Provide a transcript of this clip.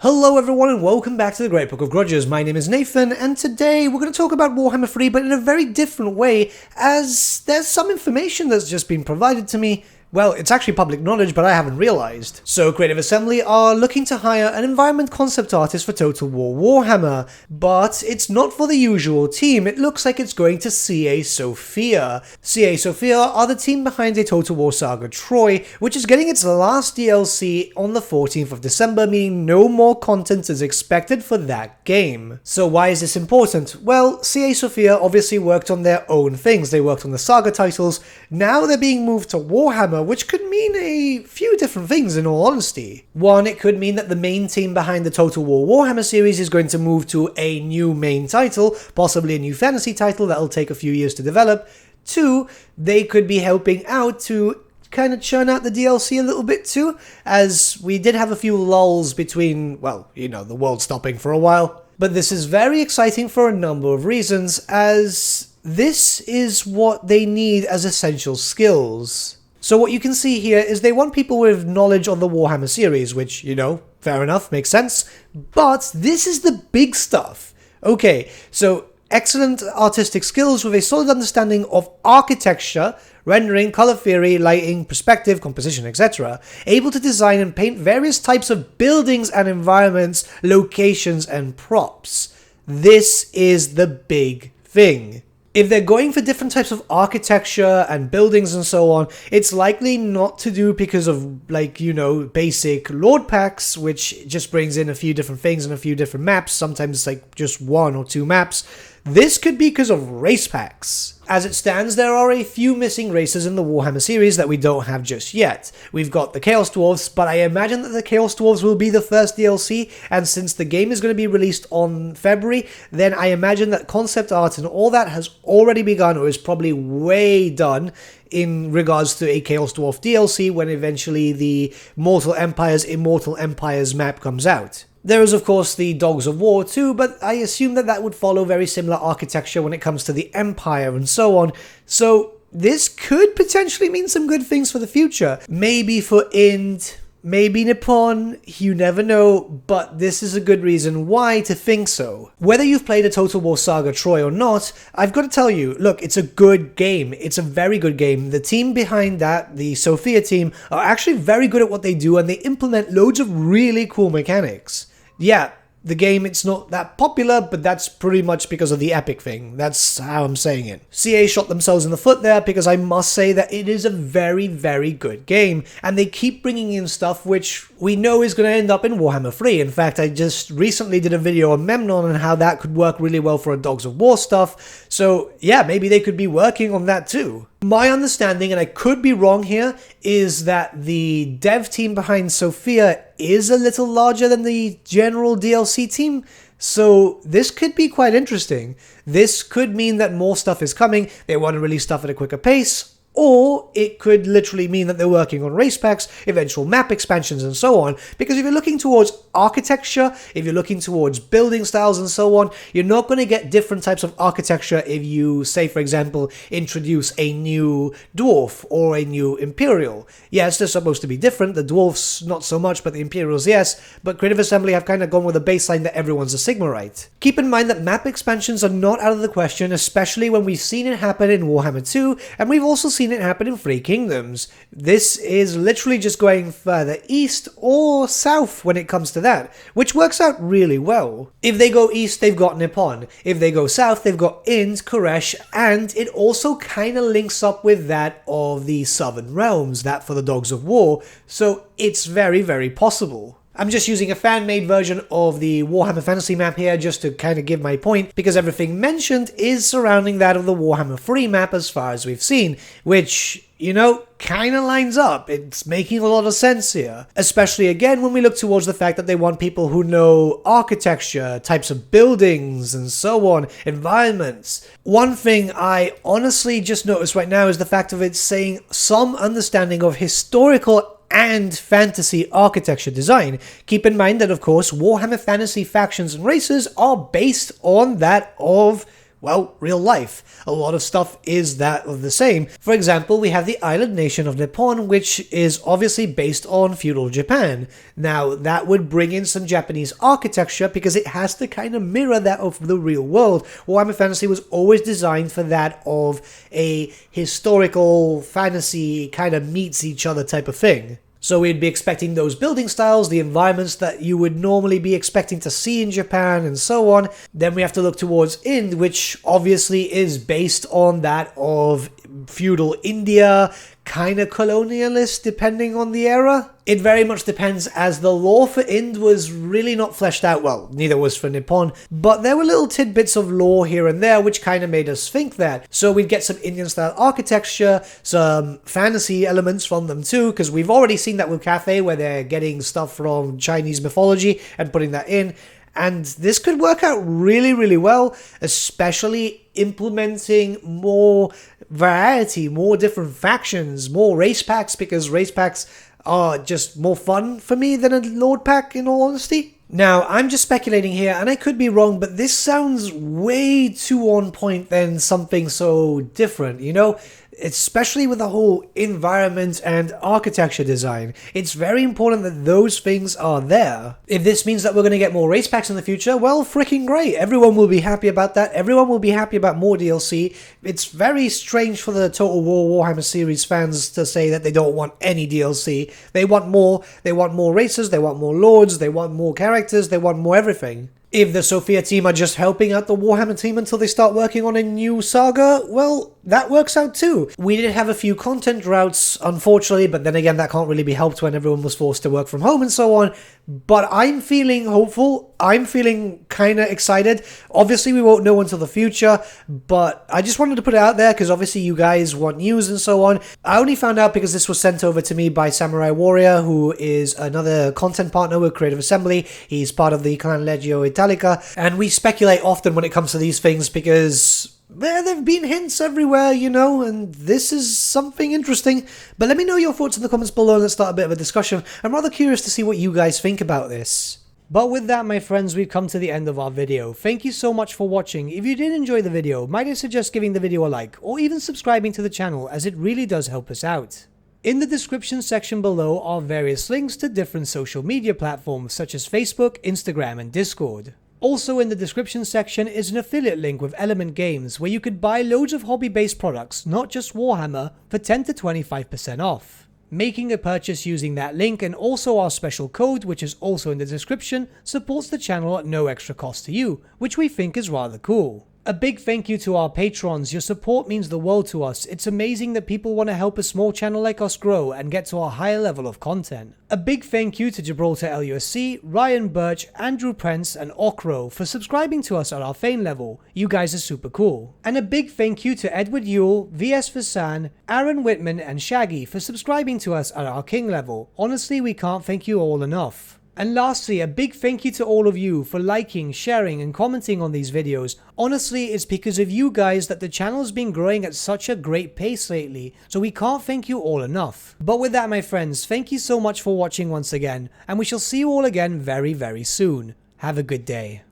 Hello everyone and welcome back to the Great Book of Grudges. My name is Nathan and today we're going to talk about Warhammer 3 but in a very different way as there's some information that's just been provided to me. Well, it's actually public knowledge, but I haven't realized. So Creative Assembly are looking to hire an environment concept artist for Total War Warhammer, but it's not for the usual team. It looks like it's going to Sofia. Sofia are the team behind a Total War Saga Troy, which is getting its last DLC on the 14th of December, meaning no more content is expected for that game. So why is this important? Well, Sofia obviously worked on their own things. They worked on the Saga titles. Now they're being moved to Warhammer, which could mean a few different things in all honesty. One, it could mean that the main team behind the Total War Warhammer series is going to move to a new main title, possibly a new fantasy title that'll take a few years to develop. Two, they could be helping out to kind of churn out the DLC a little bit too, as we did have a few lulls between, well, you know, the world stopping for a while. But this is very exciting for a number of reasons, as this is what they need as essential skills. So what you can see here is they want people with knowledge on the Warhammer series, which, you know, fair enough, makes sense. But this is the big stuff. Okay, so excellent artistic skills with a solid understanding of architecture, rendering, color theory, lighting, perspective, composition, etc. Able to design and paint various types of buildings and environments, locations and props. This is the big thing. If they're going for different types of architecture and buildings and so on, it's likely not to do because of, like, you know, basic Lord packs, which just brings in a few different things and a few different maps, sometimes like just one or two maps. This could be because of race packs. As it stands, there are a few missing races in the Warhammer series that we don't have just yet. We've got the Chaos Dwarves, but I imagine that the Chaos Dwarves will be the first DLC, and since the game is going to be released on February, then I imagine that concept art and all that has already begun, or is probably way done, in regards to a Chaos Dwarf DLC when eventually the Mortal Empires, Immortal Empires map comes out. There is, of course, the Dogs of War too, but I assume that that would follow very similar architecture when it comes to the Empire and so on. So this could potentially mean some good things for the future. Maybe for Ind, maybe Nippon, you never know, but this is a good reason why to think so. Whether you've played a Total War Saga Troy or not, I've got to tell you, look, it's a good game. It's a very good game. The team behind that, the Sofia team, are actually very good at what they do and they implement loads of really cool mechanics. Yeah, the game, it's not that popular, but that's pretty much because of the epic thing. That's how I'm saying it. CA shot themselves in the foot there because I must say that it is a very, very good game. And they keep bringing in stuff which we know is going to end up in Warhammer 3. In fact, I just recently did a video on Memnon and how that could work really well for a Dogs of War stuff. So yeah, maybe they could be working on that too. My understanding, and I could be wrong here, is that the dev team behind Sofia is a little larger than the general DLC team, so this could be quite interesting. This could mean that more stuff is coming, they want to release stuff at a quicker pace, or it could literally mean that they're working on race packs, eventual map expansions and so on, because if you're looking towards architecture, if you're looking towards building styles and so on, you're not going to get different types of architecture if you, say for example, introduce a new dwarf or a new imperial. Yes, they're supposed to be different, the dwarfs not so much, but the imperials yes, but Creative Assembly have kind of gone with a baseline that everyone's a Sigmarite. Keep in mind that map expansions are not out of the question, especially when we've seen it happen in Warhammer 2, and we've also seen it happen in Three Kingdoms. This is literally just going further east or south when it comes to that, which works out really well. If they go east, they've got Nippon. If they go south, they've got Ind, Koresh, and it also kind of links up with that of the Southern Realms, that for the Dogs of War, so it's very, very possible. I'm just using a fan-made version of the Warhammer Fantasy map here just to kind of give my point, because everything mentioned is surrounding that of the Warhammer 3 map as far as we've seen, which, you know, kind of lines up. It's making a lot of sense here. Especially again when we look towards the fact that they want people who know architecture, types of buildings and so on, environments. One thing I honestly just noticed right now is the fact of it saying some understanding of historical and fantasy architecture design. Keep in mind that, of course, Warhammer Fantasy factions and races are based on that of well, real life. A lot of stuff is that of the same. For example, we have the island nation of Nippon, which is obviously based on feudal Japan. Now, that would bring in some Japanese architecture because it has to kind of mirror that of the real world. Warhammer Fantasy was always designed for that of a historical fantasy kind of meets each other type of thing. So we'd be expecting those building styles, the environments that you would normally be expecting to see in Japan and so on. Then we have to look towards Ind, which obviously is based on that of feudal India, kind of colonialist depending on the era. It very much depends, as the lore for Ind was really not fleshed out. Well, neither was for Nippon, but there were little tidbits of lore here and there which kind of made us think that. So we'd get some Indian style architecture, some fantasy elements from them too, because we've already seen that with Cathay where they're getting stuff from Chinese mythology and putting that in. And this could work out really, really well, especially implementing more variety, more different factions, more race packs, because race packs are just more fun for me than a Lord pack, in all honesty. Now, I'm just speculating here, and I could be wrong, but this sounds way too on point than something so different, you know? Especially with the whole environment and architecture design. It's very important that those things are there. If this means that we're going to get more race packs in the future, well, freaking great. Everyone will be happy about that. Everyone will be happy about more DLC. It's very strange for the Total War Warhammer series fans to say that they don't want any DLC. They want more. They want more races. They want more lords. They want more characters. They want more everything. If the Sofia team are just helping out the Warhammer team until they start working on a new saga, well, that works out too. We did have a few content droughts, unfortunately, but then again, that can't really be helped when everyone was forced to work from home and so on. But I'm feeling hopeful. I'm feeling kind of excited. Obviously, we won't know until the future, but I just wanted to put it out there because obviously you guys want news and so on. I only found out because this was sent over to me by Samurai Warrior, who is another content partner with Creative Assembly. He's part of the Clan Legio Italica, and we speculate often when it comes to these things because there have been hints everywhere, you know, and this is something interesting. But let me know your thoughts in the comments below and let's start a bit of a discussion. I'm rather curious to see what you guys think about this. But with that, my friends, we've come to the end of our video. Thank you so much for watching. If you did enjoy the video, might I suggest giving the video a like, or even subscribing to the channel, as it really does help us out. In the description section below are various links to different social media platforms such as Facebook, Instagram, and Discord. Also in the description section is an affiliate link with Element Games where you could buy loads of hobby-based products, not just Warhammer, for 10 to 25% off. Making a purchase using that link and also our special code, which is also in the description, supports the channel at no extra cost to you, which we think is rather cool. A big thank you to our patrons. Your support means the world to us. It's amazing that people want to help a small channel like us grow and get to a higher level of content. A big thank you to Gibraltar LUSC, Ryan Bertsche, Andrew Prince, and Okro for subscribing to us at our Fane level. You guys are super cool. And a big thank you to Edward Yule, VS Vasan, Aaron Whitman, and Shaggy for subscribing to us at our King level. Honestly, we can't thank you all enough. And lastly, a big thank you to all of you for liking, sharing, and commenting on these videos. Honestly, it's because of you guys that the channel's been growing at such a great pace lately, so we can't thank you all enough. But with that, my friends, thank you so much for watching once again, and we shall see you all again very, very soon. Have a good day.